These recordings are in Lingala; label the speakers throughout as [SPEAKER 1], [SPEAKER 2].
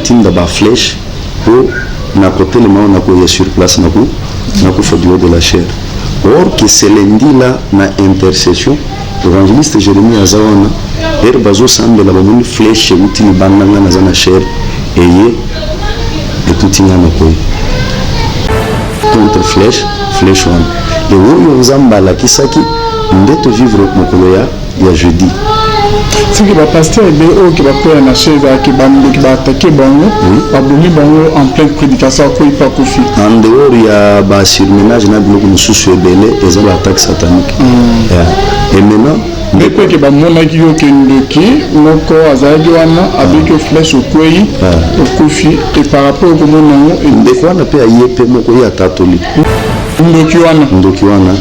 [SPEAKER 1] tinda ba flèche pour na côté le mao na ko ya sur place na ko fodio de la chair. Or que c'est lundi là na intercession l'évangéliste Jérémie azawana bazo semble la bonne flèche utili bananga na zana chair et tout inga na ko contre flèche one et où nzamba la kisaki ndeto vivre mokolo ya jeudi.
[SPEAKER 2] Si que pasteur est qui va faire la chaise qui va attaquer bango, va donner bango en pleine prédication pour y pas confier.
[SPEAKER 1] En dehors il y a bas surménage na biloko mususu ebele eza l'attaque satanique. Et maintenant
[SPEAKER 2] mais quoi que ba mona ki yo kendoki moko azali wana avec flèche au kwei au kofi et par rapport au mona
[SPEAKER 1] ndeko wana pe ayepe moko ya tatoli. Ndoki wana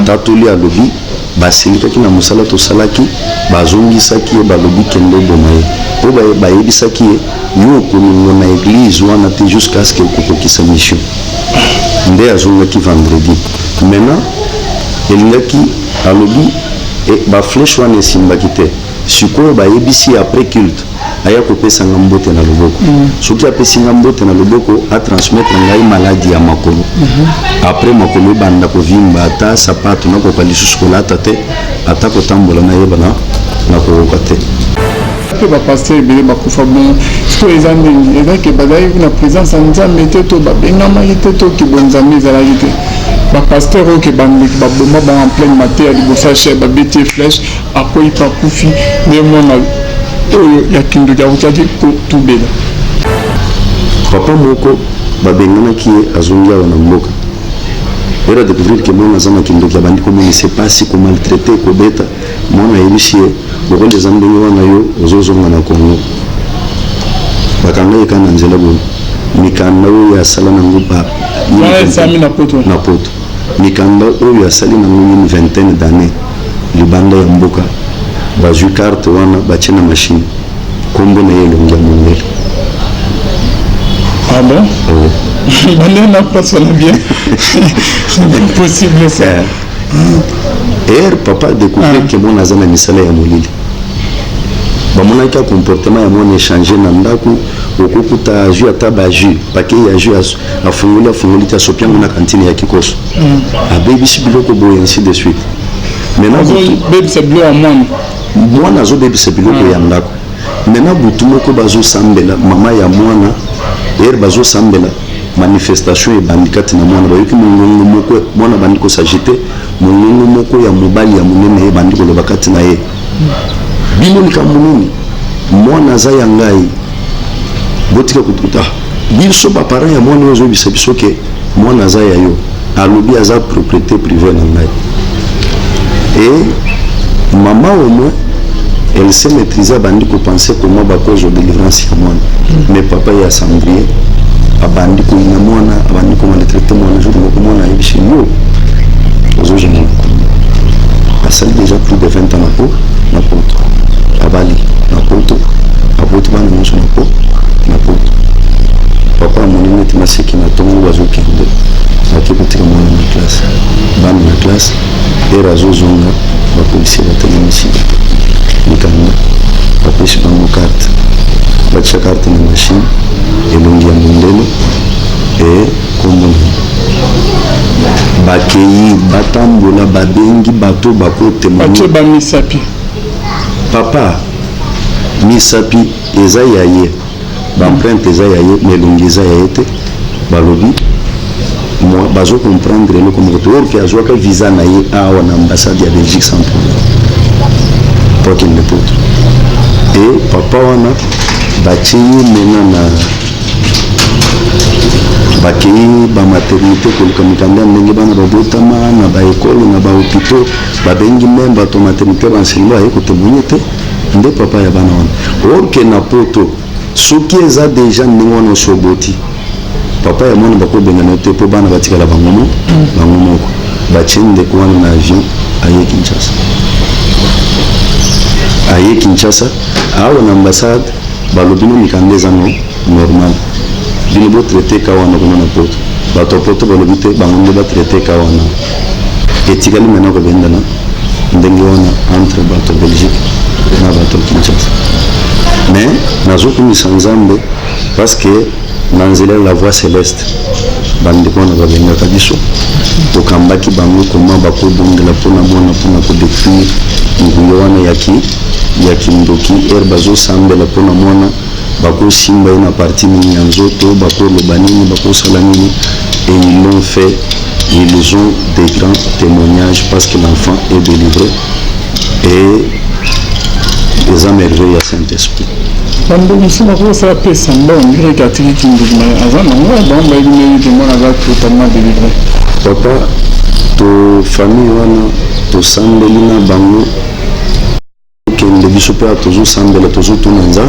[SPEAKER 1] tatoli alobi basilikaki na mosala tosalaki bazongisaki ye balobi kende boma ye po bayebisaki ye yo okolingo na église wana te jusqu'à ce que okokokisa mission nde azongaki vendredi. Maintenant elingaki alobi baflèche wana esimbaki te sikoyo bayebisi après culte aya kopesanga mbote na loboko soki apesinga mbote na loboko atransmettre ngai maladie ya makolo après makolo ebanda kovimba ata sapato nakoka lisusu kolata te ata kotambola nayeba na koyoka te
[SPEAKER 2] pe bapaster ebele bakufa bon siko eza ndenge ezaki bazalaki na présence ya nzambe te to babengamaki te to kibonzambe ezalaki te bapaster oyo ke bandeki baboma ba en pleine mate ya liboso ya chair babeti flèche akoyi bakufi nde mona oyo ya kindoki akutiaki tubela
[SPEAKER 1] papa moko babenganaki ye azongi awa na mboka era découvrir que mwana aza na kindoki abandi komonisa epasi komaltraite kobeta mwana ayebisi ye lokola eza ndenge wana yo ozozonga na kongo bakanga ye kana nzela boye mikanda oyo asala nango na poto mikanda oyo asali nango une vingtaine d'années libanda ya mboka bazwi carte wana batie na machine kombo na ye elongi ya mondele.
[SPEAKER 2] Ah bon? On n'a pas ça bien. C'est possible ça.
[SPEAKER 1] Et papa a découvert que mon azana misala ya molili. Bamonaki a comportement ya mon échanger na ndako okukuta jus ata ba jus paquet ya jus afungoli ta sopiango na cantine ya kikoso. Abebisi biloko boye ainsi de suite. Maintenant
[SPEAKER 2] baby c'est bleu à
[SPEAKER 1] mwana azo bebisa biloko ya ndako. Maintenant butu moko bazo sambela mama ya mwana bazo sambela manifestation ebandikati na mwana bayoki mongongo moko mwana bandiko s'agiter mongongo moko ya mobali ya munene bandiko loba kati na ye bino likambo nini mwana aza ya ngai botika kututa biso baparent ya mwana oyo ozobisa biso ke mwana aza ya yo alobi aza propriété privée na ngai et maman au moins elle sait maîtriser bandi ko penser comment ba cause de délivrance ya mwana mais papa ya sandrier abandi ko ina mwana abandi ko maltraiter mwana jour ko mwana yebishi yo ozo jeni asali déjà plus de 20 ans na poto abali na poto aboto bana monsho na poto papa moni meti masiki na tongo wazo kende akikutika mwana na classe bana na classe era zozonga ba policier batelemisi mikanda bapesi bango carte batia carte na machine elongi ya mondelo e kombona bakei batambola babengi bato bakotemonie
[SPEAKER 2] bamisapi
[SPEAKER 1] papa misapi eza ya ye baempreinte eza ya ye mais elongi eza ya ye te balobi moi bazo comprendre eloko moko te orke azwaka visa na ye awa na ambassade ya Belgique sans problème pour qu'il ne peut. Et papa wana batie mena na bakei ba maternité koluka mikanda ndenge bana babotama na ba école na ba hôpitaux babengi même bato maternité banselingo aye kotemonie te nde papa ya bana wana orke na poto soki eza déjà ndenge wana osoboti papa ya mwana bakobengana te mpo bana batikala bango moko batie ndeko wana na avion aye Kinshasa aye Kinshasa awa na ambassade balobino mikanda eza normal bino botraite ka wana kuna na poto bato poto balobi te bango nde batraite ka wana etikali mena kobendana ndenge wana entre bato Belgique na bato Kinshasa mais nazokumisa nzambe parce que nanzela la voie céleste bandeko na babengaka biso tokambaki bango koma bakobongela mpona mwana mpona kodétruire nguya wana ya kindoki bazosambela mpona mwana bakosimba ye na parti nini ya nzoto bakoloba nini bakosala nini, et ils l'ont fait. Ils ont des grands témoignages parce que l'enfant est délivré et des merveilles à Saint-Esprit. Papa, to famille wana to sambeli na bango kende biso pe tozo sambela tozo tunanza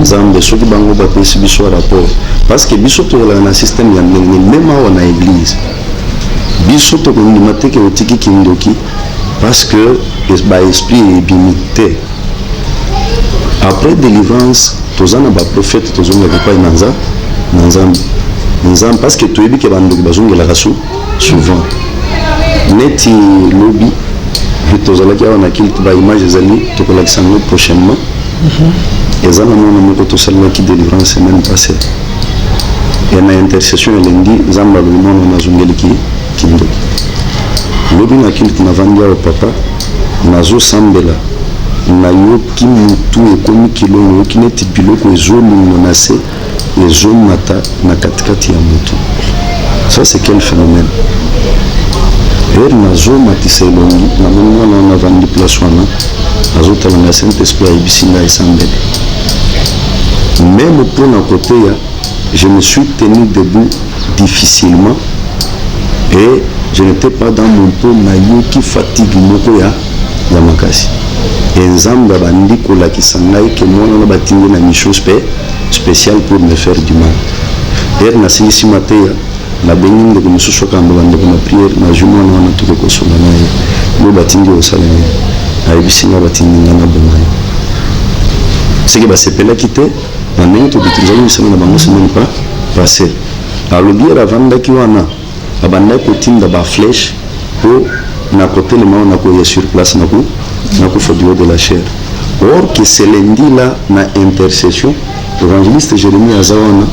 [SPEAKER 1] nzambe soki bango bapesi biso rapport parce que biso tozalaka na système ya ndenge même awa na église biso tokondima te ke otiki kindoki parce que baesprit ebimi te. Après délivrance toza na baprophète tozongaka epai na nzambe parce que toyebi ke bandoki bazongelaka souvent neti lobi tozalaki awa na kilte baimage ezali tokolakisa yango prochainement. eza na mwana moko tosalaki délivrance semaine passée et na intercession elengi nzambe alobi mwana nazongeliki kindoki lobi na kilte navandi awa papa nazosambela nayoki mutu ekomi kilongo yoki neti biloko ezolungo na se ezomata na katikati ya mutu. Ça c'est quel phénomène? nazomatisa elongi namoni mwana wana avandi place wana azotalanga Saint-Esprit ayebisi ngai esambeli. Même mpona koteya je me suis tenu debout difficilement et je n'étais pas dans mon pot, nayoki fatigue moko ya makasi. Et nzambe abandi kolakisa ngai ke mwana wana batindi na mission spéciale pour me faire du mal. Nasilisi mateya nabengi ndeko mosusu akamba bandeko na priere nazwi mwana wana toke kosola na ye yo batindi osala ye ayebisi nga batindi nga na boma ye seke basepelaki te na ndenge tokitizaki misala na bango semaine passé. alobi ere avandaki wana abandaki kotinda baflèche mpo na kotelema wana koya sur place na kofodiro de la chair. Or que c'est lundi là na intercession évangéliste Jérémie aza wana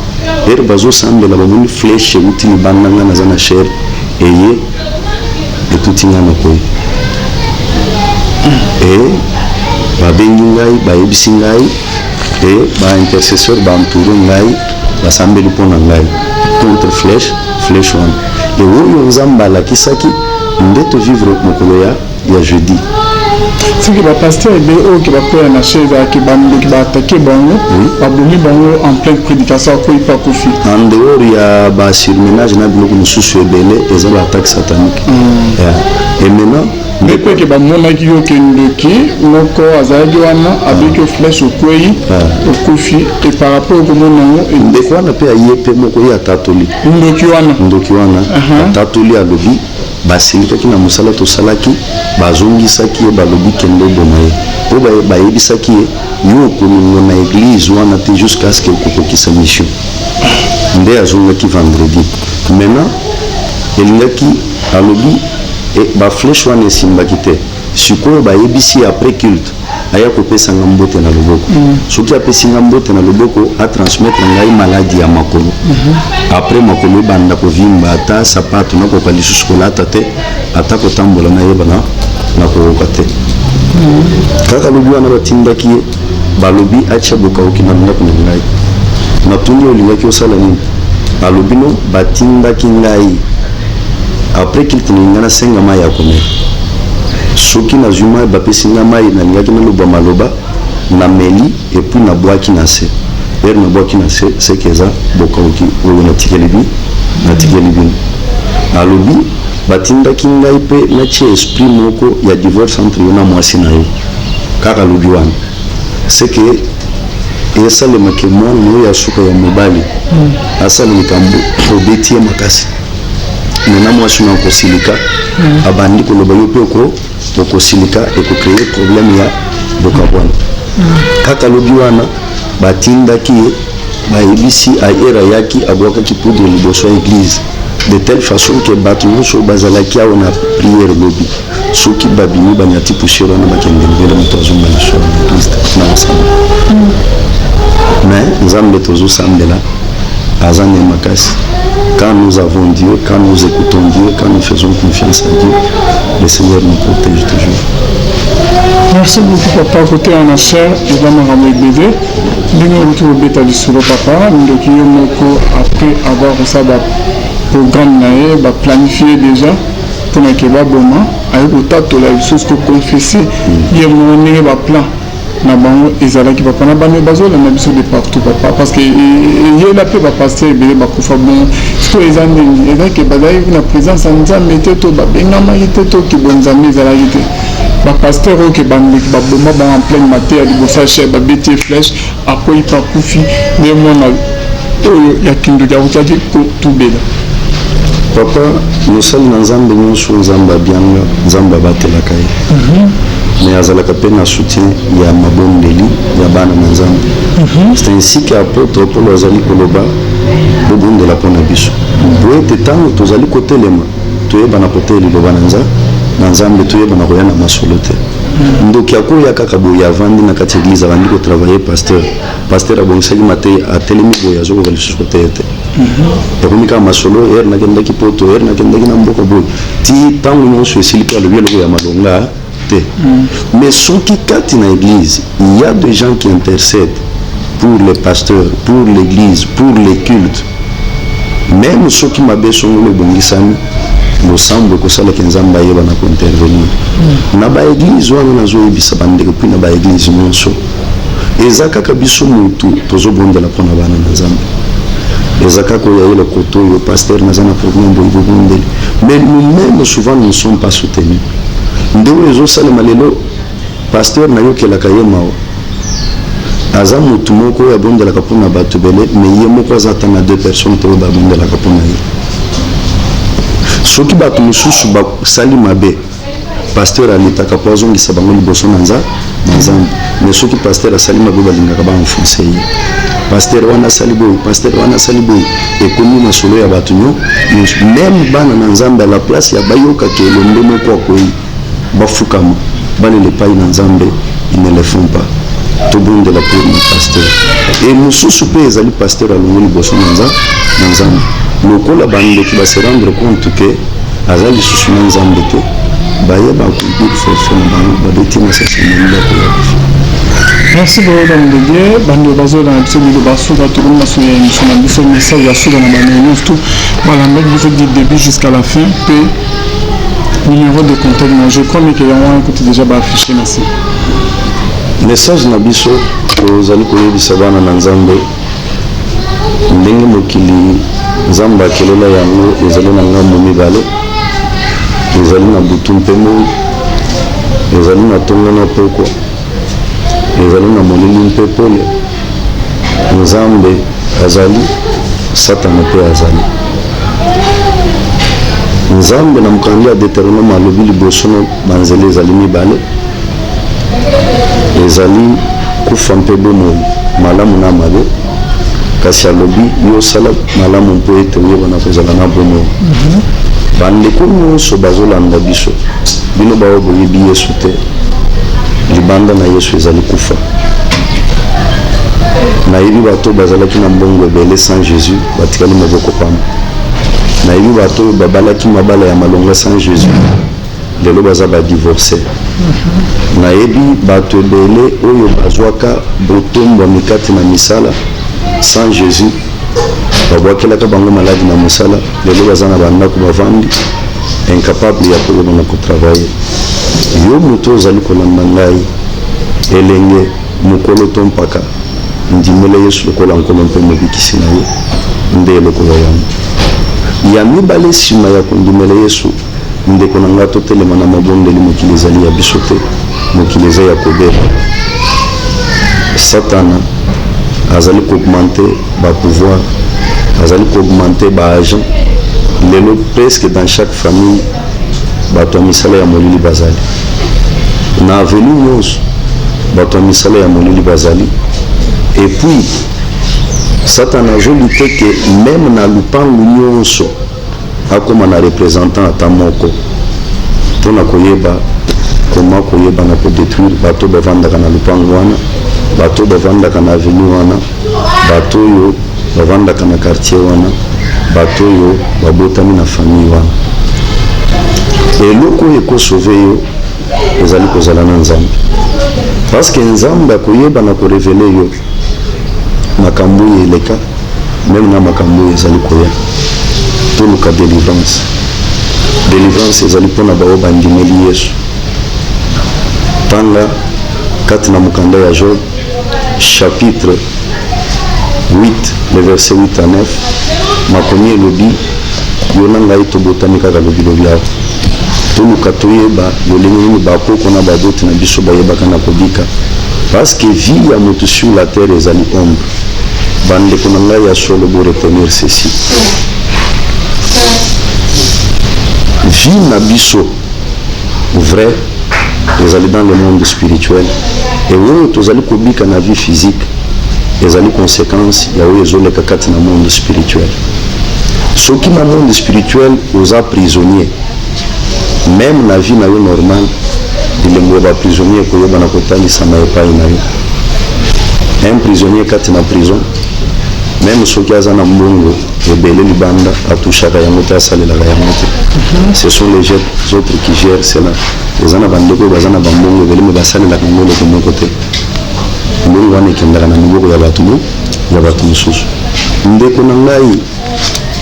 [SPEAKER 1] ere bazosambela bamoni flèche euti libanda nga naza na chair eye etuti nga na koyi e babengi ngai bayebisi ngai e baintercesseur baentoure ngai basambeli mpo na ngai contre flèche wana e oyo nzambe alakisaki nde tovivre mokolo ya jeudi.
[SPEAKER 2] soki bapaster ebele oyo ke bakwela na chaise ayaki bandoki baatake bango babomi bango en pleine prédication akoyi mpe akofi
[SPEAKER 1] en dehors ya basurmenage na biloko mosusu ebele eza baattaque satanique. Et maintenant
[SPEAKER 2] nde mpe ke bamonaki yo ke ndoki moko azalaki wana abiki flèche okwei okufi e par rapport okomona yango
[SPEAKER 1] ndeko wana mpe aye mpe moko ye atatoli ndoki wana atatoli alobi basilikaki na mosala tosalaki bazongisaki ye balobi kende oboma ye mpo bayebisaki ye yo okolingo na église wana te jusqu'à ce que okokokisa mission nde azongaki vendredi. Maintenant elingaki alobi baflèche wana esimbaki te sikoyo bayebisi après culte aya kopesanga mbote na loboko soki apesinga mbote na loboko atransmettre ngai maladi ya makolo après makolo ebanda kovimba ata sapato nakoka lisusu kolata te ata kotambola nayeba nakokoka te kaka lobi wana batindaki ye balobi atia bokauki na ndako na ngai natundi olingaki osala nini alobi no batindaki ngai après kilte nalinga nasenga mai ya komela soki nazwi mai bapesi nga mai nalingaki naloba maloba na meli epuis nabwaki na se ere nabwaki na se seke eza bokauki oyo natikeli bino. alobi batindaki ngai mpe natia esprit moko ya divorce entre yo na mwasi na yo kaka alobi wana seke esalemake mwana oyo asuka ya mobali asala likambo obeti ye makasi mena mwasi na kosilika abandi koloba yo mpe okosilika ekocreye problème ya bokabwana kaka lobi wana batindaki ye bayebisi aera yaki abwakaki poudre liboso ya église de telle façon ke bato nyonso bazalaki awa na priere lobi soki babimi banyati poussière wana bakende libele moto azonga liso na église na basala mais nzambe tozo sambela azane makasi. Quand nous avons Dieu, quand nous écoutons Dieu, quand nous faisons confiance à Dieu, le Seigneur nous protège toujours.
[SPEAKER 2] Merci beaucoup papa. Côté en affaire, il va me ramener bébé. Nous retour au bêta du solo papa. Nous après avoir ça programme planifié déjà pour que va bon avec le tato la chose que confesser. Il y a un plan. Na bango ezalaki papa na bano bazola na biso de partout papa parce que il la pe papa pasteur belé bakufa bon so ezande ezaki bazali na présence en nzambe te to babengama te to ki bonzambe ezalaki te ba pasteur o ke bandi ba boma ba en pleine matière de bossa chef ba beti flèche après pas kufi mais mona oyo ya kindu ya utaki tout bela
[SPEAKER 1] papa nous sommes dans nzambe nyonso nzamba bianga nzamba batela kai mais azalaka pe na soutien ya mabondeli ya bana na nzambe. C'est ainsi qu'apôtre Paul azali koloba bobondela mpona biso boete ntango tozali kotelema toyeba na kotela liloba na nzambe toyeba na koya na masolo te ndoki akoya kaka boye avandi na kati ya église avandi kotravaille pasteur abongisaki mate atelemi boye azokoka lisusu koteye te yakomi kaka masolo ere nakendaki poto ere nakendaki na mboka boye ti ntango nyonso esili mpe alobi eloko ya malonga. Mais ce qui est dans l'église, il y a des gens qui intercèdent pour les pasteurs, pour l'église, pour les cultes. Même ceux qui m'avaient son le bongisani, nous semble que ça la kenzamba yeba na intervenir. Na ba église wana nazo ebisa bandeko puis na ba église nyonso. Ezaka kabiso mutu tozo bondela pona bana na nzambe. Ezaka ko ya le koto yo pasteur na zana problème bo bondeli. Mais nous-mêmes souvent nous ne sommes pas soutenus. Ndeko ezo salema lelo pasteur na yokelaka ye mawa aza mutu moko ya bondelaka mpona bato bele mais ye moko aza ata na 2 personnes to babondelaka mpona ye soki bato mosusu basali mabe pasteur alitaka mpo azongisa bango liboso na nzambe mais soki pasteur asali mabe balingaka baenfonce ye pasteur wana asali boye pasteur wana asali boye ekomi na solo ya bato nyonso même bana na nzambe à la place ya bayokaka elombe moko akoyi bafukama balele pai na nzambe ils ne le font pas tout bon de la pour le pasteur et mosusu mpe ezali pasteur alongo liboso na nzambe lokola bandeki base rendre compte ke aza lisusu na nzambe te bayeba kokuir force na bango babeti na sasamani bakoya.
[SPEAKER 2] Merci beaucoup dame de Dieu bando bazola na biso bilo basuka tokomi maso ya émission na biso message ya suka na bano nyonso tout balambaki biso du début jusqu'à la fin mpe numéro de contact je crois que y a un côté déjà affiché ici.
[SPEAKER 1] Message na biso tozali koyebisa bana na nzambe ndenge mokili nzambe akelela yango ezali na ngambo mibale ezali na butu mpe moi ezali na tongo na poko ezali na molili mpe pole nzambe azali satana mpe azali nzambe na mokandi ya Deutéronome alobi liboso na banzela ezali mibale ezali kufa mpe bomoi malamu na mabe kasi alobi yosala malamu mpo ete oyeba na kozala na bomoi bandeko nyonso bazolanda biso bino baoyo boyebi yesu te libanda na yesu ezali kufa nayebi bato bazalaki na mbongo ebele sans jésus batikali maboko pamba nayebi bato oyo babalaki mabala ya malonga sans jésus lelo baza badivorce nayebi bato ebele oyo bazwaka botombwa mikati na misala sans jésus babwakelaka bango maladi na mosala lelo baza na bandako bavandi incapable ya koyeba na kotravaille yo moto ozali kolanda ngai elenge mokolo to mpaka ndimele yesu lokola nkolo mpe mobikisi na ye nde eloko ya yango ya mibale nsima ya kondimela yesu ndeko na ngai totelema na mabondeli mokili ezali ya biso te mokili eza ya kobeba satana azali koaugmente bapouvoir azali koaugmente baagent lelo presque dans chaque famille bato ya misala ya molili bazali na avenu nyonso bato ya misala ya molili bazali et puis satana azolute ke même na lupangu nyonso akoma na représentant ata moko mpona koyeba koma koyeba na kodétruire bato bavandaka na lupangu wana bato bavandaka na avenue wana, bato oyo bavandaka na quartier wana, bato oyo babotami na famille wana. Eloko oyo ekosauve yo ezali kozala na Nzambe, parce que Nzambe akoyeba na korevele yo makambo oyo eleka même na makambo oyo ezali koya. Toluka délivrance. Délivrance ezali mpona bao bandimeli Yesu. Tanga kati na mokanda ya Job chapitre 8 le verset 8 à 9 makomi elobi yo na ngai tobotami kaka lobilobi awa. Toluka toyeba lolenge nini bakoko na baboti na biso bayebaka na kobika, parce que vie ya moto sur la terre ezali ombre. Bandeko na ngai ya solo bo retenir ceci: vie na biso vrai ezali dans le monde spirituel, et oyo tozali kobika na vie physique ezali conséquence ya oyo ezoleka kati na monde spirituel. Soki na monde spirituel oza prisonnier, même na vie na yo normal bilembo ya baprisonnier koyeba na kotalisa na epai na yo. Un prisonnier kati na prison, même soki aza na mbongo ebele libanda atushaka yango te, asalelaka yango te. Ce sont les autres qui gèrent cela. eza na bandeko baza na bambongo ebele me basalelaka yango eloko moko te. mbongo wana ekendaka na miboko ya bato mosusu. ndeko na ngai,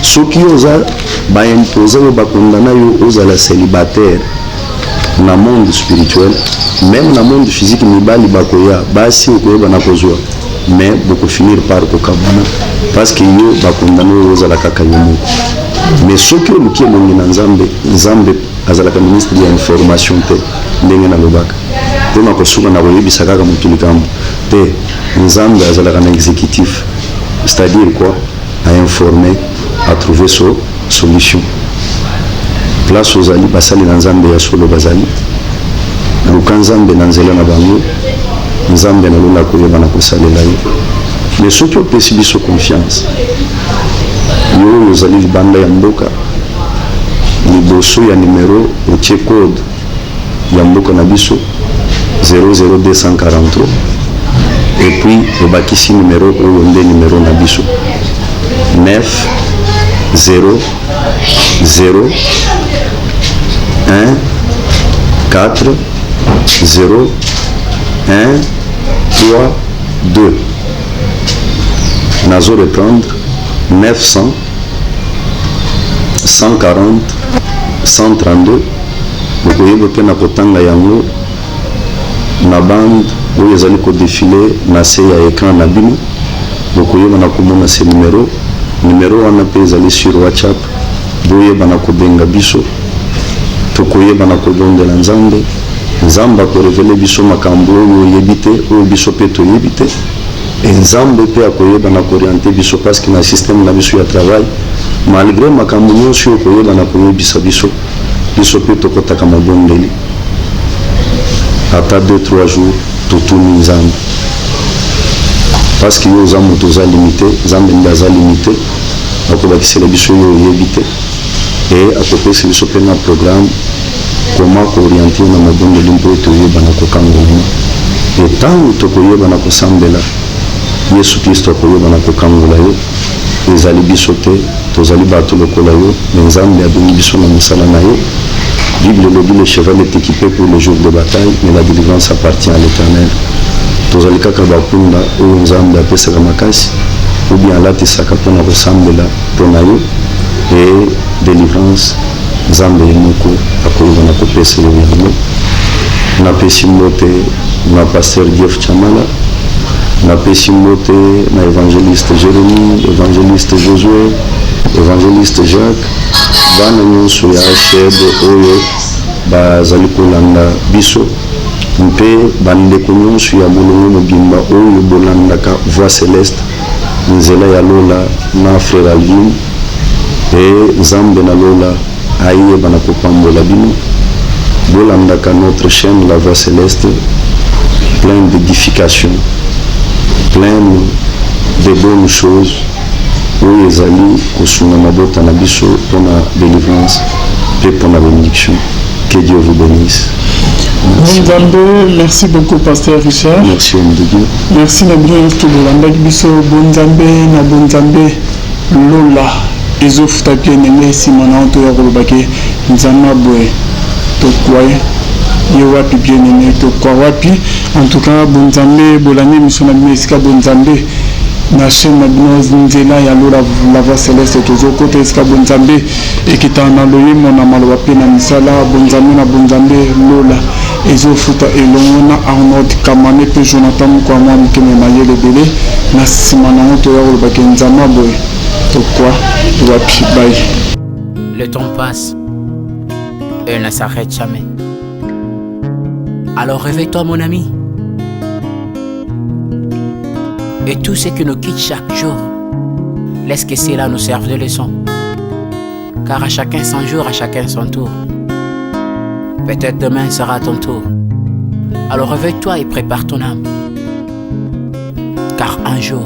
[SPEAKER 1] soki oza baimpose oyo bakondana yo ozala célibataire na monde spirituel, même na monde physique mibali bakoya basi okoyeba na kozwa, mais bokofinir par kokabana parce que yo bakondana oyo ozala kaka yo moko. mais soki oluki elongi na nzambe azalaka ministre ya information te ndenge nalobaka mpona kosuka na koyebisa kaka motu likambo te. nzambe azalaka na exécutif, c'est-à-dire quoi, à informer, à trouver solution. place ozali basali na nzambe ya solo bazali luka nzambe na nzela na bango, nzambe nalola koyeba na kosalela yo. mais soki opesi biso confiance, yo oyo ozali libanda ya mboka, liboso ya numero otie code ya mboka na biso 00243, et puis obakisi numero oyo nde numero na biso 9 0 0 1 4 0 1 3 2. Nazo reprendre 900 140 132. bokoyeba mpe na kotanga yango na bande oyo ezali kodefile na se ya ekran na bino. bokoyeba na komona se numero wana mpe ezali sur WhatsApp. boyeba na kobenga biso, tokoyeba na kobondela nzambe. nzambe akorevele biso makambo oyo oyebi te, oyo biso mpe toyebi te. nzambe mpe akoyeba na kooriente biso, parce que na système na biso ya travail, malgré makambo nyonso oyo koyeba na koyebisa biso mpe tokotaka mabondeli. ata 2-3 jours totuni nzambe, parce que yo oza moto oza limité, nzambe nde aza limité. akobakisela biso oyo oyebi te, e akopesa biso mpe na programme koma kooriente na mabondeli mpo toyeba na kokangolana. e ntango tokoyeba na kosambela yesu kristo akoyeba na kokangola yo. ezali biso te, tozali bato lokola yo, me nzambe abengi biso na mosala na yo. Bible elobi le cheval est équipé pour le jour de bataille, mais la délivrance appartient à l'Éternel. tozali kaka bapunda oyo nzambe apesaka makasi, ou bien alatisaka mpona kosambela mpona yo. e délivrance nzambe ye moko akoyeba na kopesa yo yango. napesi mbote na pasteur Dief Chamala, napesi mbote na évangéliste Jérémie, évangéliste Josué, évangéliste Jacques, bana nyonso ya HED oyo bazali kolanda biso, mpe bandeko nyonso ya molongo mobimba oyo bolandaka voix céleste, nzela ya lola na frère Alvin. e nzambe na lola ayeba na kopambola bino. bolandaka notre chaîne la voix céleste, plein d'édification, plein de bonnes choses oyo ezali kosunga mabota na biso mpona délivrance mpe mpona bénédiction. Que Dieu vous bénisse.
[SPEAKER 2] Bonzambe, merci beaucoup Pasteur Richard.
[SPEAKER 1] Merci homme de Dieu.
[SPEAKER 2] Merci Nabino Bolanda Biso Bonzambe na Bonzambe Lola ezofuta bien aimé simana onto ya kolobake nzama boye to kwaye ye wapi bien aimé to kwa wapi en tout cas Bonzambe bolani mission na mesika Bonzambe na chaîne na bino nzela ya Lola la voix céleste tozokota esika Bonzambe ekita na loyemo na maloba pe na misala Bonzambe na Bonzambe Lola ezofuta elongo na Arnold Kamane pe Jonathan Mkwama mukeme na ye lebele na nsima na ngo toya kolobaka nzama boye tokwa wapi bye.
[SPEAKER 3] Le temps passe et ne s'arrête jamais. Alors réveille-toi mon ami. Et tout ce qui nous quitte chaque jour, laisse que cela nous serve de leçon. Car à chacun son jour, à chacun son tour. Peut-être demain sera ton tour. Alors réveille-toi et prépare ton âme. Car un jour,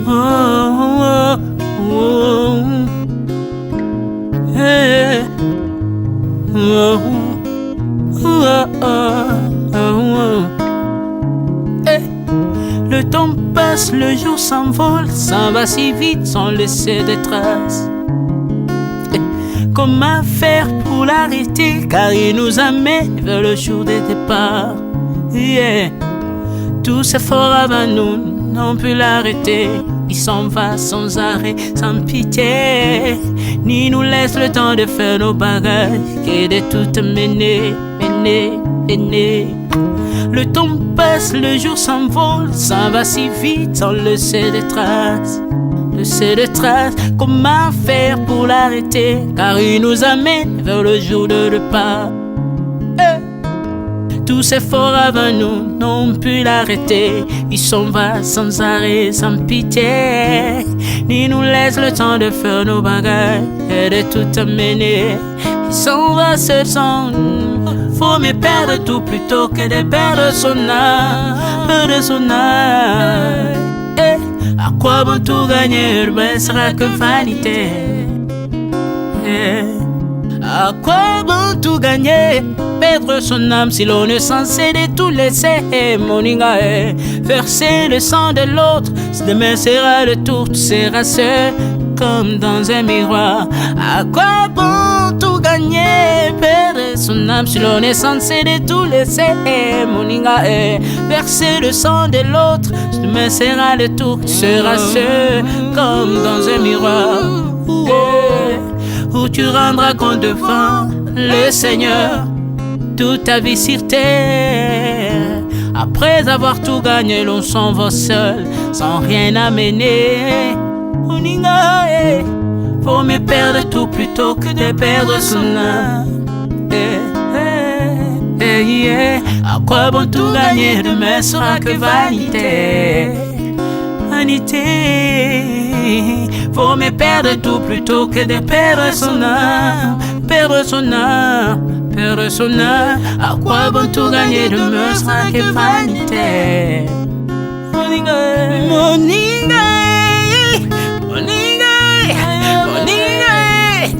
[SPEAKER 3] oh, oh, oh, hey, oh, oh, oh, oh. Hey. Le temps passe, le jour s'envole, s'en va si vite sans laisser de traces. Comment faire pour l'arrêter, car il nous amène vers le jour de départ. Yeah. Tous efforts avant nous n'ont pu l'arrêter. Il s'en va sans arrêt, sans pitié, ni nous laisse le temps de faire nos bagages, et de tout mener. Le temps passe, le jour s'envole, s'en va si vite sans laisser de traces. Comment faire pour l'arrêter, car il nous amène vers le jour de repas. Tous ces forts avant nous n'ont pu l'arrêter. Il s'en va sans arrêt, sans pitié, ni nous laisse le temps de faire nos bagages et de tout amener. Il s'en va seul sans nous. Faut me perdre tout plutôt que de perdre son âme, À quoi bon tout gagner, mais sera que vanité. À quoi bon tout gagner, perdre son âme si l'on est censé de tout laisser. Moninga, verser le sang de l'autre, demain sera le tour, tu seras seul comme dans un miroir. À quoi bon tout gagner, perdre son âme si l'on est censé de tout laisser. Moninga, verser le sang de l'autre, demain sera le tour, tu seras seul comme dans un miroir. Où tu rendras compte devant le Seigneur toute ta vie sur terre. Après avoir tout gagné, l'on s'en va seul, sans rien amener. Faut me perdre tout plutôt que de perdre son âme. À quoi bon tout gagner, demain sera que vanité. Faut me perdre tout plutôt que de perdre son âme. Perdre son âme. À quoi bon tout gagner, demain sera que vanité. Moninga,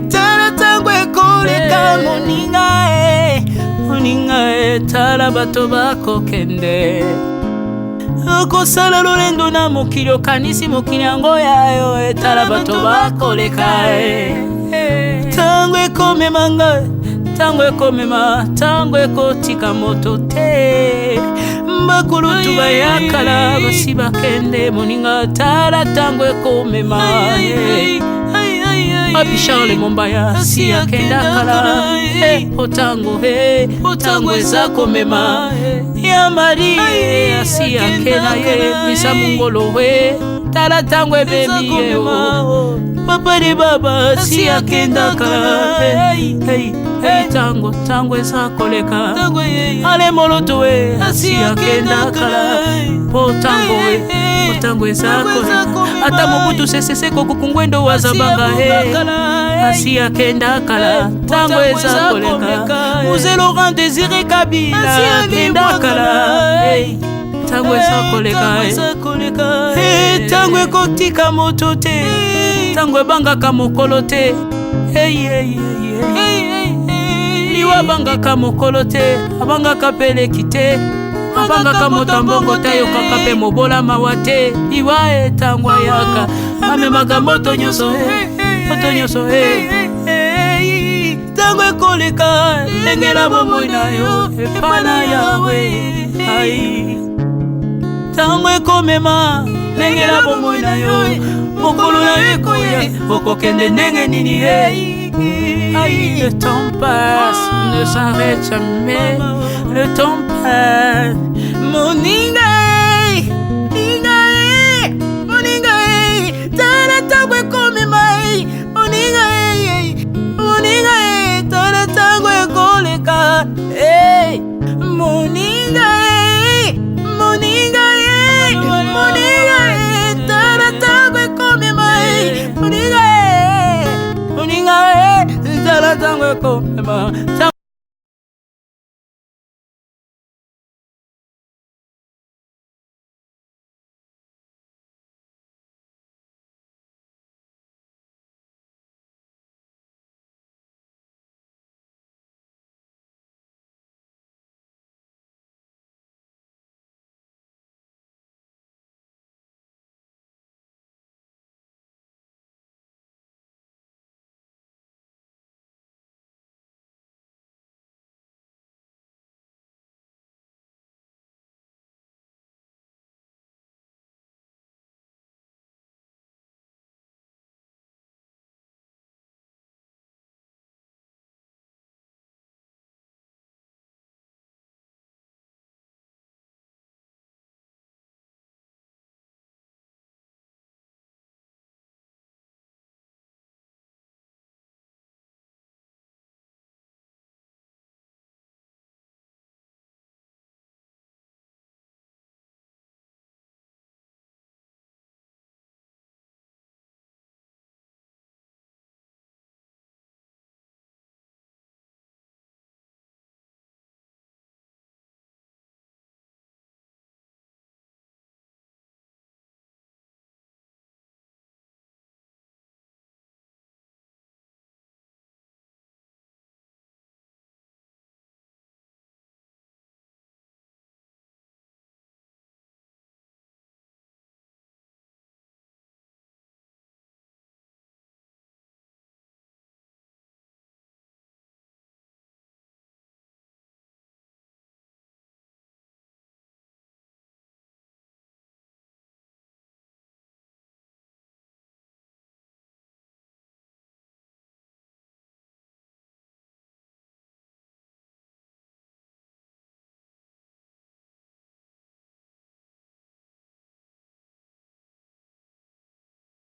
[SPEAKER 3] tala tangwe koleka moninga, tala bato bako kende. Kosala lolendo na mokili okanisi mokili yango yayo, etala bato bakoleka. Tango ekomema ngai, tango ekomema, tango ekotika moto te. Bakulutu bayakala basi bakende, moninga tala tango ekomema. Papi Charles Mombaya si akenda kala, otango eza komema. Ya Maria si akenda ye, misa mungolo we, tala tango ebebi ye o. Papa de baba si akenda kala, tango eza koleka. Ale moloto we, si akenda kala, potango eza koleka. Ata mobutu sesese kokukungwendo wazabanga asi akenda kala, tango eza koleka. Muse Laurent Désiré Kabila akenda kala, tango eza koleka. Tango ekotika moto te, tango ebangaka mokolo te. liwa bangaka mokolo te abangaka peleki te abangaka motambongo te ayokaka mpe mobola mawa te liwa etangwa yaka amemaka moto nyonso ntango ekoleka lengela bomoi na yo epa na yawe ntango ekomema lengela bomoi na yo mokolo na yo ekoya okokende ndenge nini le temps passe ne s'arrête jamais le temps passe moninga tala ntango ekomema moninga tala ntango ekoleka moninga tala ntango ekomema moninga tala ntango ekomema